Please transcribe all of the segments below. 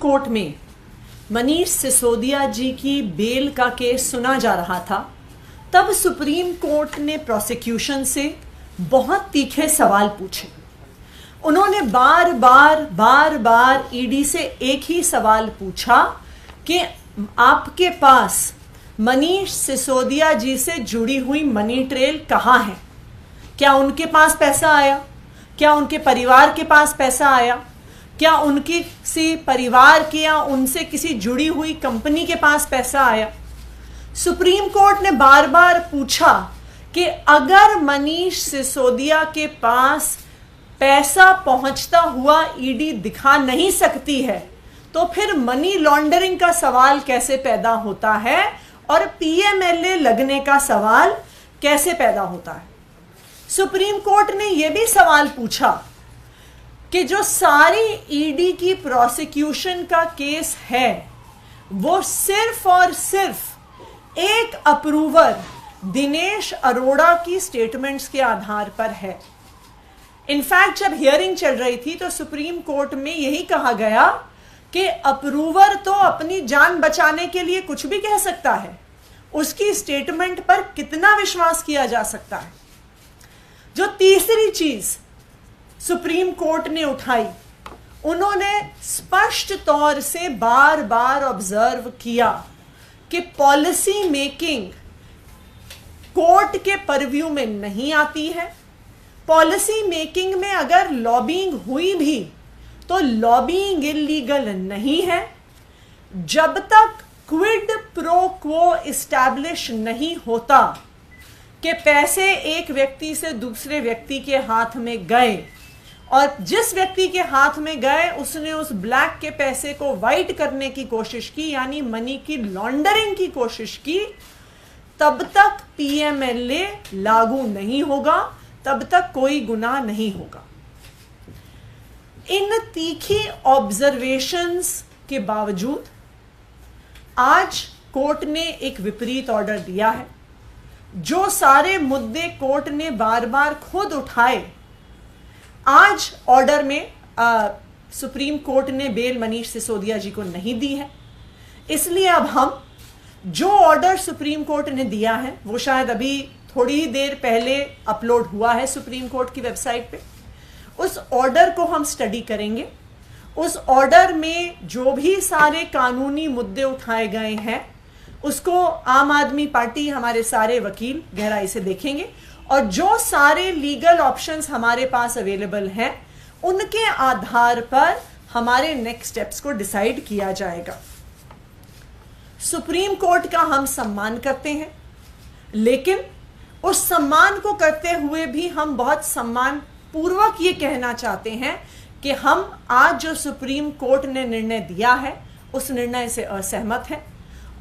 Court में मनीष सिसोदिया जी की bell का केस सुना जा रहा था, तब सुप्रीम कोर्ट ने प्रोसिक्यूशन से बहुत तीखे सवाल पूछे। उन्होंने बार बार ईडी से एक ही सवाल पूछा कि आपके पास मनीष सिसोदिया जी से जुड़ी हुई मनी ट्रेल कहाँ है? क्या उनके पास पैसा आया? क्या उनके परिवार के पास पैसा आया? क्या उनकी किसी परिवार के या उनसे किसी जुड़ी हुई कंपनी के पास पैसा आया? सुप्रीम कोर्ट ने बार बार पूछा कि अगर मनीष सिसोदिया के पास पैसा पहुंचता हुआ ईडी दिखा नहीं सकती है तो फिर मनी लॉन्ड्रिंग का सवाल कैसे पैदा होता है और पीएमएलए लगने का सवाल कैसे पैदा होता है? सुप्रीम कोर्ट ने यह भी सवाल पूछा कि जो सारी ईडी की प्रोसिक्यूशन का केस है वो सिर्फ और सिर्फ एक अप्रूवर दिनेश अरोड़ा की स्टेटमेंट्स के आधार पर है। इनफैक्ट जब हियरिंग चल रही थी तो सुप्रीम कोर्ट में यही कहा गया कि अप्रूवर तो अपनी जान बचाने के लिए कुछ भी कह सकता है, उसकी स्टेटमेंट पर कितना विश्वास किया जा सकता है। जो तीसरी चीज सुप्रीम कोर्ट ने उठाई, उन्होंने स्पष्ट तौर से बार बार ऑब्जर्व किया कि पॉलिसी मेकिंग कोर्ट के परव्यू में नहीं आती है। पॉलिसी मेकिंग में अगर लॉबिंग हुई भी तो लॉबिंग इलीगल नहीं है। जब तक क्विड प्रो क्वो इस्टैब्लिश नहीं होता कि पैसे एक व्यक्ति से दूसरे व्यक्ति के हाथ में गए और जिस व्यक्ति के हाथ में गए उसने उस ब्लैक के पैसे को वाइट करने की कोशिश की, यानी मनी की लॉन्ड्रिंग की कोशिश की, तब तक पीएमएलए लागू नहीं होगा, तब तक कोई गुनाह नहीं होगा। इन तीखी ऑब्जर्वेशंस के बावजूद आज कोर्ट ने एक विपरीत ऑर्डर दिया है। जो सारे मुद्दे कोर्ट ने बार बार खुद उठाए, आज ऑर्डर में सुप्रीम कोर्ट ने बेल मनीष सिसोदिया जी को नहीं दी है। इसलिए अब हम जो ऑर्डर सुप्रीम कोर्ट ने दिया है वो शायद अभी थोड़ी ही देर पहले अपलोड हुआ है सुप्रीम कोर्ट की वेबसाइट पे, उस ऑर्डर को हम स्टडी करेंगे। उस ऑर्डर में जो भी सारे कानूनी मुद्दे उठाए गए हैं उसको आम आदमी पार्टी, हमारे सारे वकील गहराई से देखेंगे और जो सारे लीगल ऑप्शंस हमारे पास अवेलेबल हैं उनके आधार पर हमारे नेक्स्ट स्टेप्स को डिसाइड किया जाएगा। सुप्रीम कोर्ट का हम सम्मान करते हैं, लेकिन उस सम्मान को करते हुए भी हम बहुत सम्मान पूर्वक ये कहना चाहते हैं कि हम आज जो सुप्रीम कोर्ट ने निर्णय दिया है उस निर्णय से असहमत हैं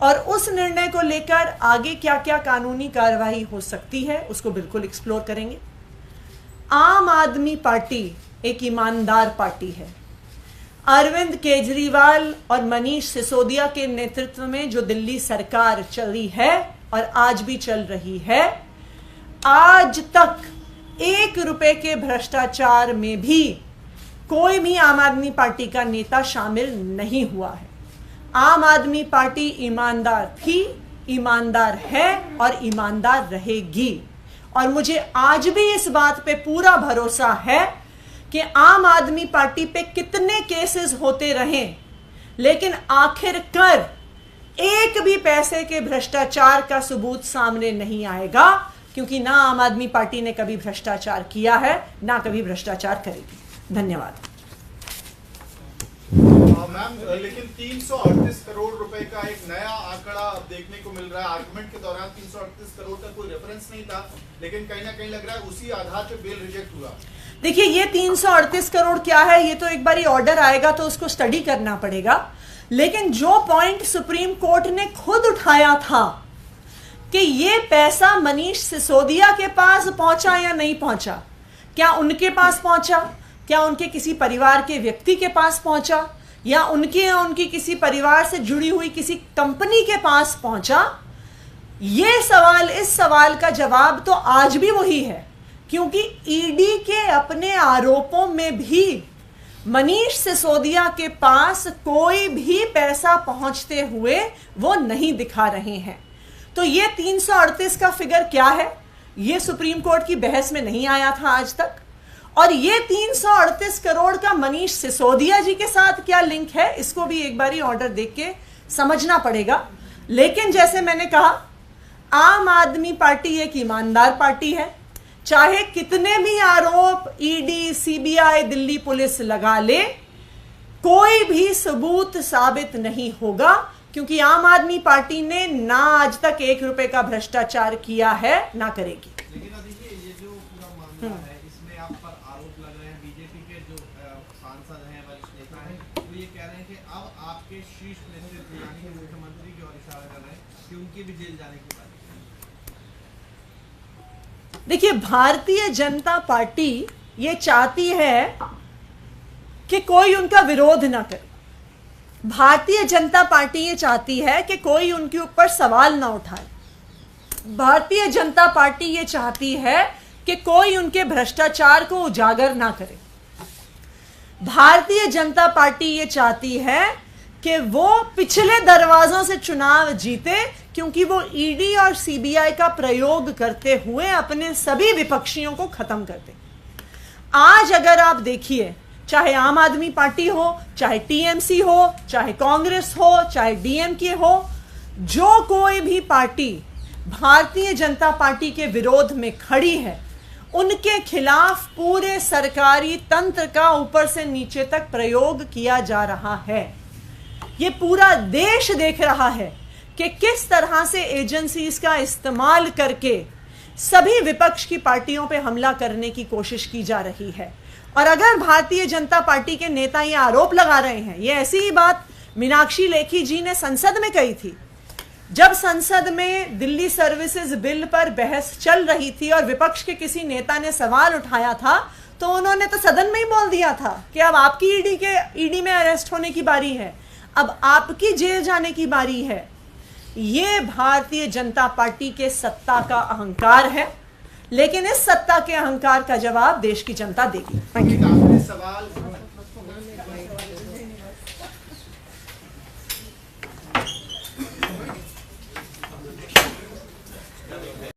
और उस निर्णय को लेकर आगे क्या क्या कानूनी कार्रवाई हो सकती है उसको बिल्कुल एक्सप्लोर करेंगे। आम आदमी पार्टी एक ईमानदार पार्टी है। अरविंद केजरीवाल और मनीष सिसोदिया के नेतृत्व में जो दिल्ली सरकार चली है और आज भी चल रही है, आज तक 1 रुपए के भ्रष्टाचार में भी कोई भी आम आदमी पार्टी का नेता शामिल नहीं हुआ है। आम आदमी पार्टी ईमानदार थी, ईमानदार है और ईमानदार रहेगी। और मुझे आज भी इस बात पे पूरा भरोसा है कि आम आदमी पार्टी पे कितने केसेस होते रहें, लेकिन आखिरकार एक भी पैसे के भ्रष्टाचार का सबूत सामने नहीं आएगा, क्योंकि ना आम आदमी पार्टी ने कभी भ्रष्टाचार किया है ना कभी भ्रष्टाचार करेगी। धन्यवाद। मैम, लेकिन 338 करोड़ रुपए का एक नया आंकड़ा अब देखने को मिल रहा है। आर्गुमेंट के दौरान 338 करोड़ का कोई रेफरेंस नहीं था, लेकिन कहीं ना कहीं लग रहा है उसी आधार पे बेल रिजेक्ट हुआ। देखिए, ये 338 करोड़ क्या है, ये तो एक बारी ऑर्डर आएगा तो उसको स्टडी करना पड़ेगा। लेकिन जो पॉइंट सुप्रीम कोर्ट ने खुद उठाया था कि ये पैसा मनीष सिसोदिया के पास पहुंचा या नहीं पहुंचा, क्या उनके पास पहुंचा, क्या उनके किसी परिवार के व्यक्ति के पास पहुंचा, या उनकी किसी परिवार से जुड़ी हुई किसी कंपनी के पास पहुंचा, ये सवाल, इस सवाल का जवाब तो आज भी वही है। क्योंकि ईडी के अपने आरोपों में भी मनीष सिसोदिया के पास कोई भी पैसा पहुंचते हुए वो नहीं दिखा रहे हैं। तो ये 338 का फिगर क्या है, ये सुप्रीम कोर्ट की बहस में नहीं आया था आज तक। और ये 338 करोड़ का मनीष सिसोदिया जी के साथ क्या लिंक है, इसको भी एक बारी ऑर्डर देख के समझना पड़ेगा। लेकिन जैसे मैंने कहा, आम आदमी पार्टी एक ईमानदार पार्टी है। चाहे कितने भी आरोप ईडी, सीबीआई, दिल्ली पुलिस लगा ले, कोई भी सबूत साबित नहीं होगा, क्योंकि आम आदमी पार्टी ने ना आज तक 1 रुपए का भ्रष्टाचार किया है, ना करेगी। लेकिन देखिए, ये जो पूरा मामला है, इसमें आप पर आरोप लग रहे हैं। बीजेपी के जो सांसद हैं, वरिष्ठ नेता हैं, वो ये कह रहे हैं कि अब आपके शीर्ष नेतृत्व यानी कि मुख्यमंत्री की ओर इशारा कर रहे हैं कि उनकी भी जेल जाने की बात। देखिए, भारतीय जनता पार्टी ये चाहती है कि कोई उनका विरोध ना करे। भारतीय जनता पार्टी ये चाहती है कि कोई उनके ऊपर सवाल ना उठाए। भारतीय जनता पार्टी ये चाहती है कि कोई उनके भ्रष्टाचार को उजागर ना करे। भारतीय जनता पार्टी ये चाहती है कि वो पिछले दरवाजों से चुनाव जीते, क्योंकि वो ईडी और सीबीआई का प्रयोग करते हुए अपने सभी विपक्षियों को खत्म कर दे। आज अगर आप देखिए, चाहे आम आदमी पार्टी हो, चाहे टीएमसी हो, चाहे कांग्रेस हो, चाहे डीएमके हो, जो कोई भी पार्टी भारतीय जनता पार्टी के विरोध में खड़ी है, उनके खिलाफ पूरे सरकारी तंत्र का ऊपर से नीचे तक प्रयोग किया जा रहा है। ये पूरा देश देख रहा है कि किस तरह से एजेंसीज का इस्तेमाल करके सभी विपक्ष की पार्टियों पे हमला करने की कोशिश की जा रही है। और अगर भारतीय जनता पार्टी के नेता ये आरोप लगा रहे हैं, ये ऐसी ही बात मीनाक्षी लेखी जी ने संसद में कही थी। जब संसद में दिल्ली सर्विसेज बिल पर बहस चल रही थी और विपक्ष के किसी नेता ने सवाल उठाया था, तो उन्होंने तो सदन में ही बोल दिया था कि अब आपकी ईडी में अरेस्ट होने की बारी है, अब आपकी जेल जाने की बारी है। ये भारतीय जनता पार्टी के सत्ता का अहंकार है, लेकिन इस सत्ता के अहंकार का जवाब देश की जनता देगी। एक आखिरी सवाल,